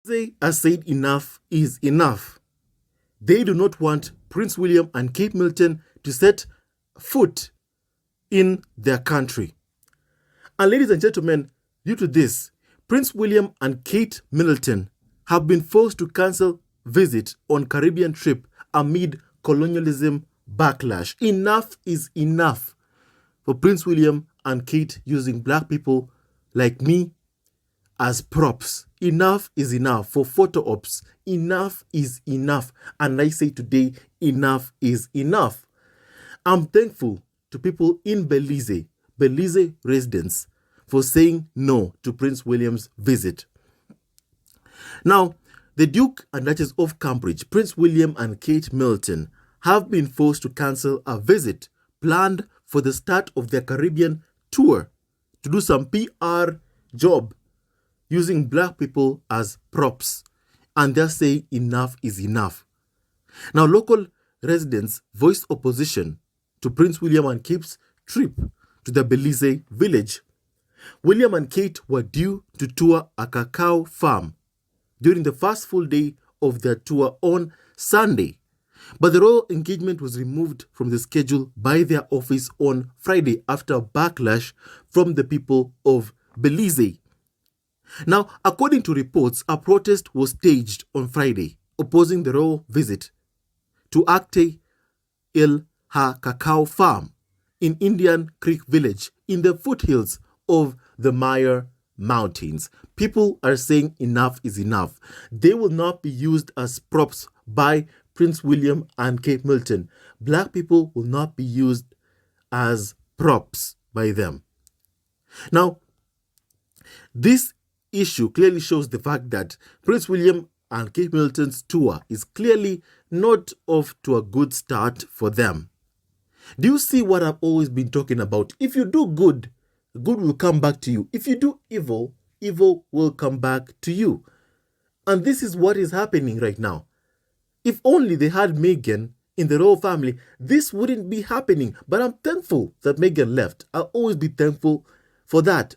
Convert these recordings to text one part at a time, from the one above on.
They are said enough is enough. They do not want Prince William and Kate Middleton to set foot in their country. And ladies and gentlemen, due to this, Prince William and Kate Middleton have been forced to cancel visit on Caribbean trip amid colonialism backlash. Enough is enough for Prince William and Kate using black people like me as props. Enough is enough for photo ops. Enough is enough. And I say today, enough is enough. I'm thankful to people in Belize residents, for saying no to Prince William's visit. Now, the Duke and Duchess of Cambridge, Prince William and Kate Middleton, have been forced to cancel a visit planned for the start of their Caribbean tour to do some PR job using black people as props. And they're saying enough is enough. Now, local residents voiced opposition to Prince William and Kate's trip to the Belize village. William and Kate were due to tour a cacao farm during the first full day of their tour on Sunday, but the royal engagement was removed from the schedule by their office on Friday after a backlash from the people of Belize. Now, according to reports, a protest was staged on Friday opposing the royal visit to Acte El Ha Cacao Farm in Indian Creek Village in the foothills of the Maya Mountains. People are saying enough is enough. They will not be used as props by Prince William and Kate Middleton. Black people will not be used as props by them. Now, this issue clearly shows the fact that Prince William and Kate Middleton's tour is clearly not off to a good start for them. Do you see what I've always been talking about? If you do good, good will come back to you. If you do evil, evil will come back to you. And this is what is happening right now. If only they had Meghan in the royal family, this wouldn't be happening. But I'm thankful that Meghan left. I'll always be thankful for that.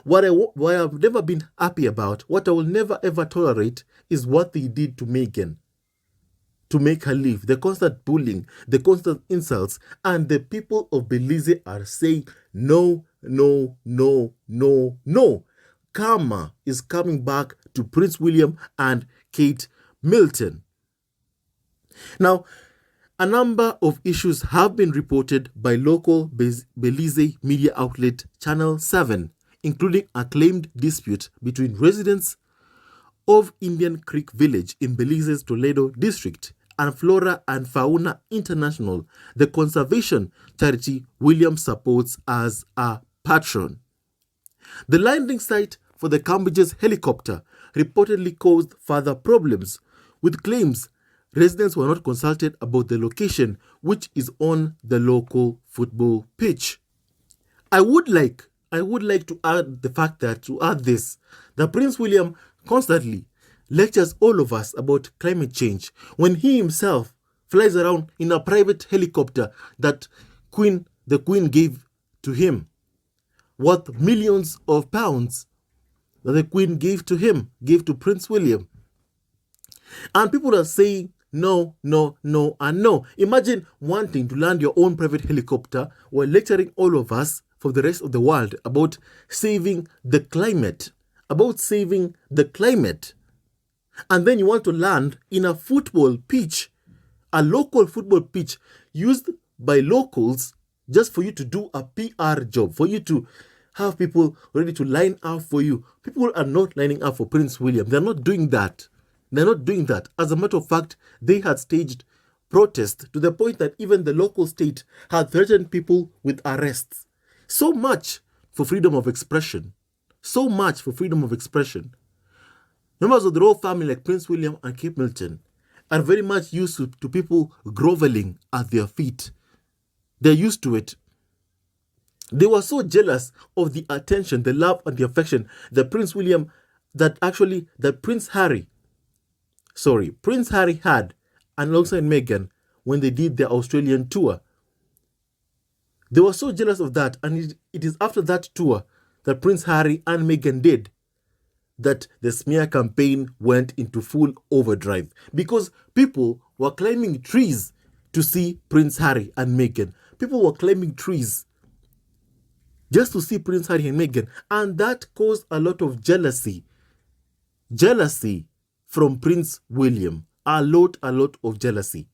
What I've never been happy about, what I will never ever tolerate, is what they did to Meghan to make her leave. The constant bullying, the constant insults, and the people of Belize are saying no, no, no, no, no. Karma is coming back to Prince William and Kate Middleton. Now, a number of issues have been reported by local Belize media outlet Channel 7, including a claimed dispute between residents of Indian Creek Village in Belize's Toledo district and Flora and Fauna International, the conservation charity William supports as a patron. The landing site for the Cambridge's helicopter reportedly caused further problems, with claims residents were not consulted about the location, which is on the local football pitch. I would like to add this, that Prince William constantly lectures all of us about climate change when he himself flies around in a private helicopter that the Queen gave to him, worth millions of pounds that the Queen gave to Prince William. And people are saying no, no, no, and no. Imagine wanting to land your own private helicopter while lecturing all of us for the rest of the world about saving the climate. And then you want to land in a football pitch, a local football pitch used by locals just for you to do a PR job, for you to have people ready to line up for you. People are not lining up for Prince William. They're not doing that. As a matter of fact, they had staged protests to the point that even the local state had threatened people with arrests. So much for freedom of expression. Members of the royal family like Prince William and Kate Middleton are very much used to people groveling at their feet. They're used to it. They were so jealous of the attention, the love, and the affection that Prince Harry had alongside Meghan when they did their Australian tour. They were so jealous of that, and it is after that tour that Prince Harry and Meghan did that the smear campaign went into full overdrive because people were climbing trees to see Prince Harry and Meghan. People were climbing trees just to see Prince Harry and Meghan, and that caused a lot of jealousy. Jealousy from Prince William. A lot of jealousy.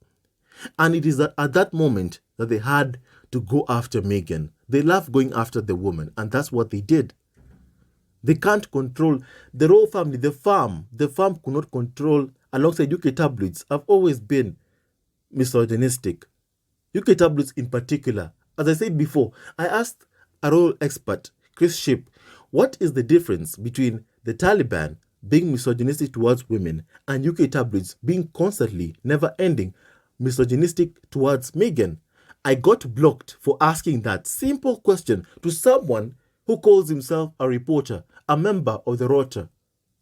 And it is at that moment that they had to go after Meghan. They love going after the woman, and that's what they did. They can't control the royal family, the farm. The farm could not control, alongside UK tabloids, have always been misogynistic. UK tabloids in particular. As I said before, I asked a royal expert, Chris Shipp, what is the difference between the Taliban being misogynistic towards women and UK tabloids being constantly, never-ending, misogynistic towards Meghan? I got blocked for asking that simple question to someone who calls himself a reporter, a member of the Rota,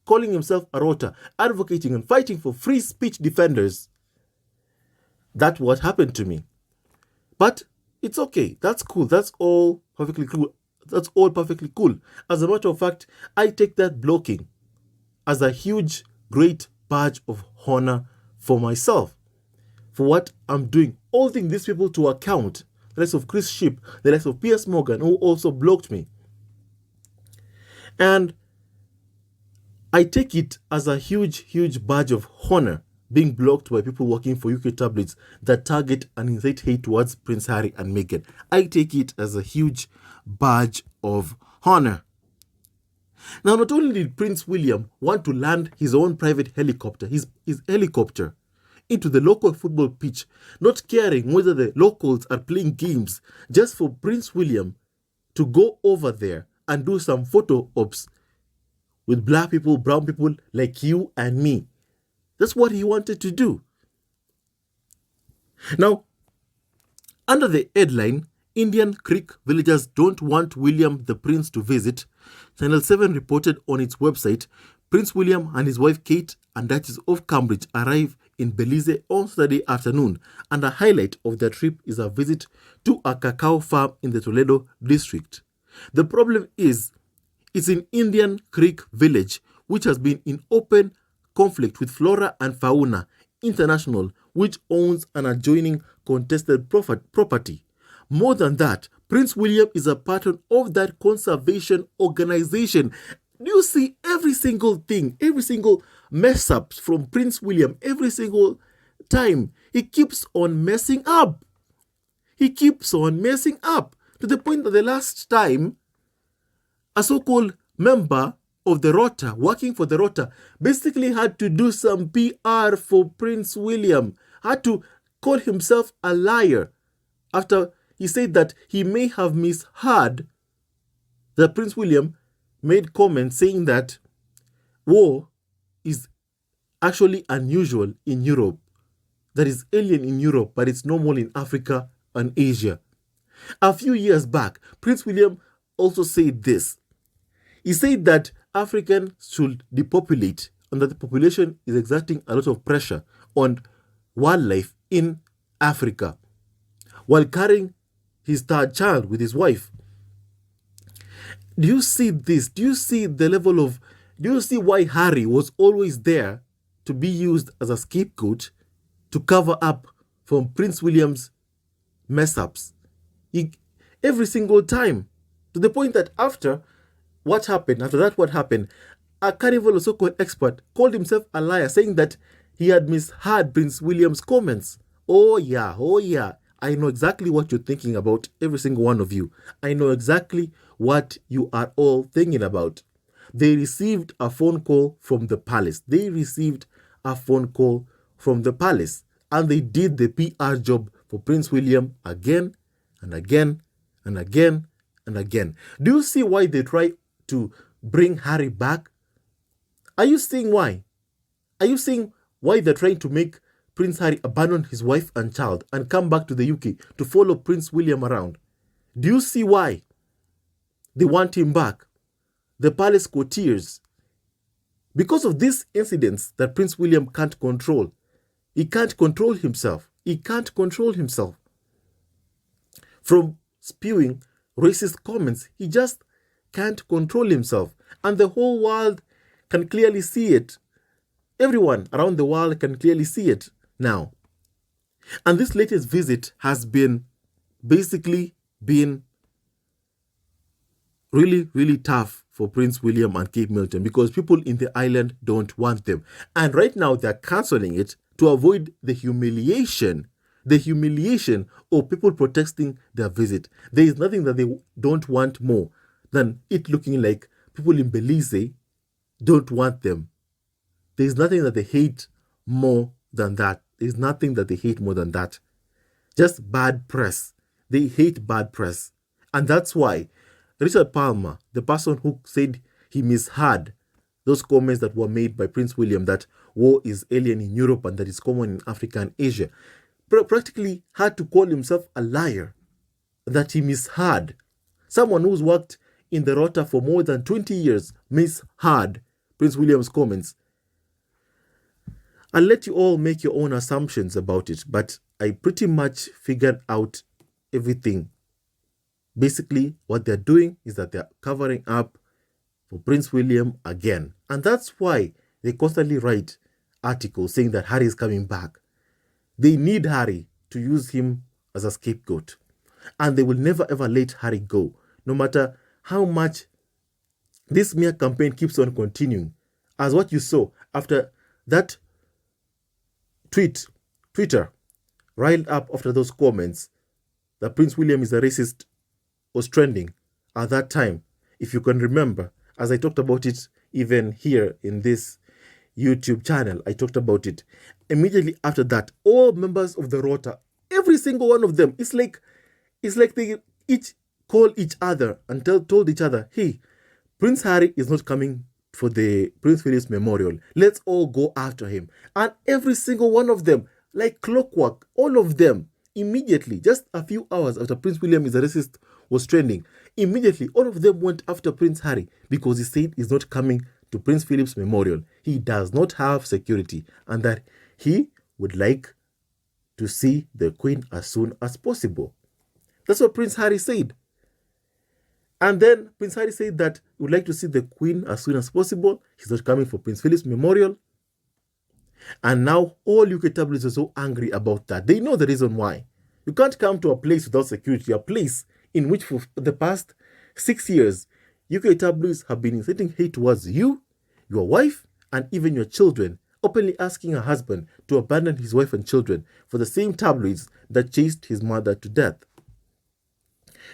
calling himself a Rota, advocating and fighting for free speech defenders. That's what happened to me. But it's okay. That's cool. That's all perfectly cool. That's all perfectly cool. As a matter of fact, I take that blocking as a huge, great badge of honor for myself, for what I'm doing, holding these people to account. The likes of Chris Shipp, the likes of Piers Morgan, who also blocked me. And I take it as a huge badge of honor being blocked by people working for UK tabloids that target and incite hate towards Prince Harry and Meghan. I take it as a huge badge of honor. Now, not only did Prince William want to land his own private helicopter, his helicopter, into the local football pitch, not caring whether the locals are playing games, just for Prince William to go over there and do some photo ops with black people, brown people like you and me. That's what he wanted to do. Now, under the headline, Indian Creek villagers don't want William the Prince to visit, Channel 7 reported on its website, Prince William and his wife Kate and Duchess of Cambridge arrive in Belize on Saturday afternoon, and a highlight of their trip is a visit to a cacao farm in the Toledo district. The problem is, it's in Indian Creek Village, which has been in open conflict with Flora and Fauna International, which owns an adjoining contested property. More than that, Prince William is a patron of that conservation organization. Do you see every single thing, every single mess up from Prince William, every single time? He keeps on messing up. He keeps on messing up to the point that the last time, a so-called member of the Rota, working for the Rota, basically had to do some PR for Prince William, had to call himself a liar after he said that he may have misheard that Prince William made comments saying that war is actually unusual in Europe, that is alien in Europe, but it's normal in Africa and Asia. A few years back, Prince William also said this. He said that Africans should depopulate and that the population is exerting a lot of pressure on wildlife in Africa while carrying his third child with his wife. Do you see this? Do you see the level of... Do you see why Harry was always there to be used as a scapegoat to cover up from Prince William's mess-ups? Every single time. To the point that after what happened, a Carnival or so-called expert called himself a liar, saying that he had misheard Prince William's comments. Oh yeah. I know exactly what you're thinking about, every single one of you. I know exactly what you are all thinking about. They received a phone call from the palace. And they did the PR job for Prince William again and again and again and again. Do you see why they try to bring Harry back? Are you seeing why? Are you seeing why they're trying to make Prince Harry abandon his wife and child and come back to the UK to follow Prince William around? Do you see why they want him back? The palace courtiers. Because of these incidents that Prince William can't control. He can't control himself. From spewing racist comments, he just can't control himself. And the whole world can clearly see it. Everyone around the world can clearly see it now. And this latest visit has basically been really, really tough for Prince William and Kate Middleton because people in the island don't want them. And right now they're cancelling it to avoid the humiliation of people protesting their visit. There is nothing that they don't want more than it looking like people in Belize don't want them. There is nothing that they hate more than that. There is nothing that they hate more than that. Just bad press. They hate bad press. And that's why Richard Palmer, the person who said he misheard those comments that were made by Prince William that war is alien in Europe and that is common in Africa and Asia, practically had to call himself a liar, that he misheard. Someone who's worked in the Rota for more than 20 years misheard Prince William's comments. I'll let you all make your own assumptions about it, but I pretty much figured out everything. Basically, what they're doing is that they're covering up for Prince William again. And that's why they constantly write articles saying that Harry is coming back. They need Harry to use him as a scapegoat. And they will never ever let Harry go, no matter how much this smear campaign keeps on continuing. As what you saw after that Twitter riled up after those comments that Prince William is a racist was trending at that time. If you can remember, as I talked about it even here in this YouTube channel, I talked about it. Immediately after that, all members of the Rota, every single one of them, it's like they each call each other and told each other, hey, Prince Harry is not coming for the Prince Philip's memorial. Let's all go after him. And every single one of them, like clockwork, all of them, immediately, just a few hours after Prince William is a racist was trending, immediately all of them went after Prince Harry because he said he's not coming to Prince Philip's memorial. He does not have security and that he would like to see the Queen as soon as possible. That's what Prince Harry said. And then Prince Harry said that he would like to see the Queen as soon as possible. He's not coming for Prince Philip's memorial. And now all UK tabloids are so angry about that. They know the reason why. You can't come to a place without security, a place in which for the past 6 years, UK tabloids have been inciting hate towards you, your wife, and even your children, openly asking her husband to abandon his wife and children for the same tabloids that chased his mother to death.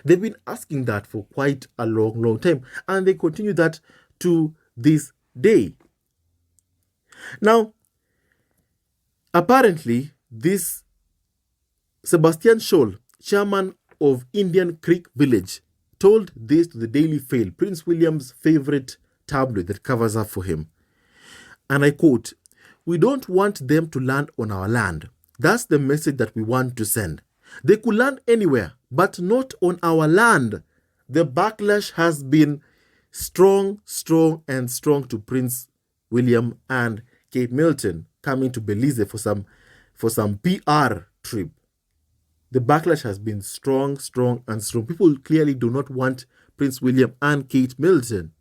They've been asking that for quite a long time, and they continue that to this day. Now, apparently, this Sebastian Scholl, chairman of Indian Creek Village, told this to the Daily Fail, Prince William's favorite tabloid that covers up for him. And I quote, "We don't want them to land on our land. That's the message that we want to send. They could land anywhere, but not on our land." The backlash has been strong to Prince William and Kate Middleton coming to Belize for some PR trip. The backlash has been strong. People clearly do not want Prince William and Kate Middleton.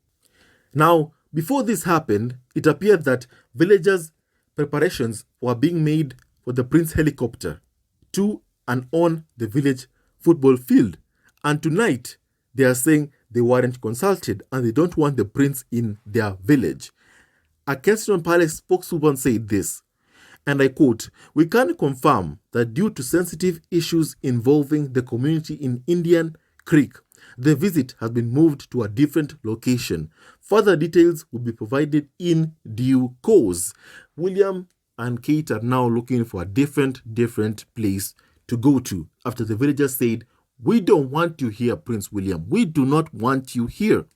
Now, before this happened, it appeared that villagers' preparations were being made for the Prince helicopter to and on the village football field. And tonight, they are saying they weren't consulted and they don't want the Prince in their village. A Kensington Palace spokeswoman said this, and I quote, "We can confirm that due to sensitive issues involving the community in Indian Creek, the visit has been moved to a different location. Further details will be provided in due course." William and Kate are now looking for a different place to go to after the villagers said, "We don't want you here, Prince William. We do not want you here."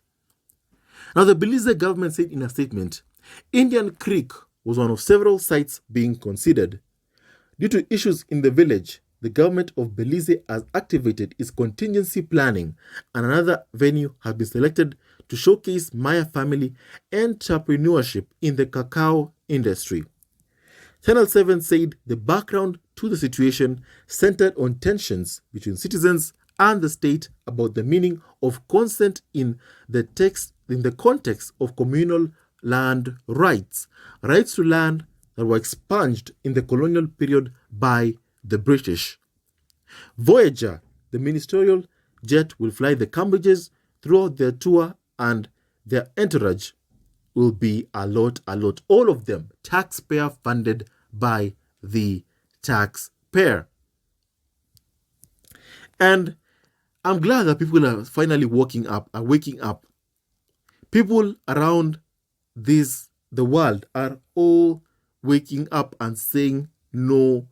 Now, the Belize government said in a statement, Indian Creek was one of several sites being considered. Due to issues in the village, the government of Belize has activated its contingency planning and another venue has been selected to showcase Maya family entrepreneurship in the cacao industry. Channel 7 said the background to the situation centered on tensions between citizens and the state about the meaning of consent in the context of communal land rights. Rights to land that were expunged in the colonial period by the British. Voyager, the ministerial jet, will fly the Cambridges throughout their tour, and their entourage will be a lot. All of them taxpayer funded by the taxpayer. And I'm glad that people are finally waking up. People around the world are all waking up and saying no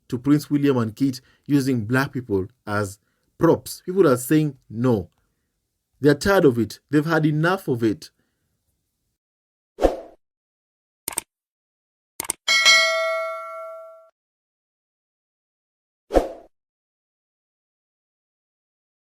to Prince William and Kate using black people as props. People are saying no. They're tired of it. They've had enough of it.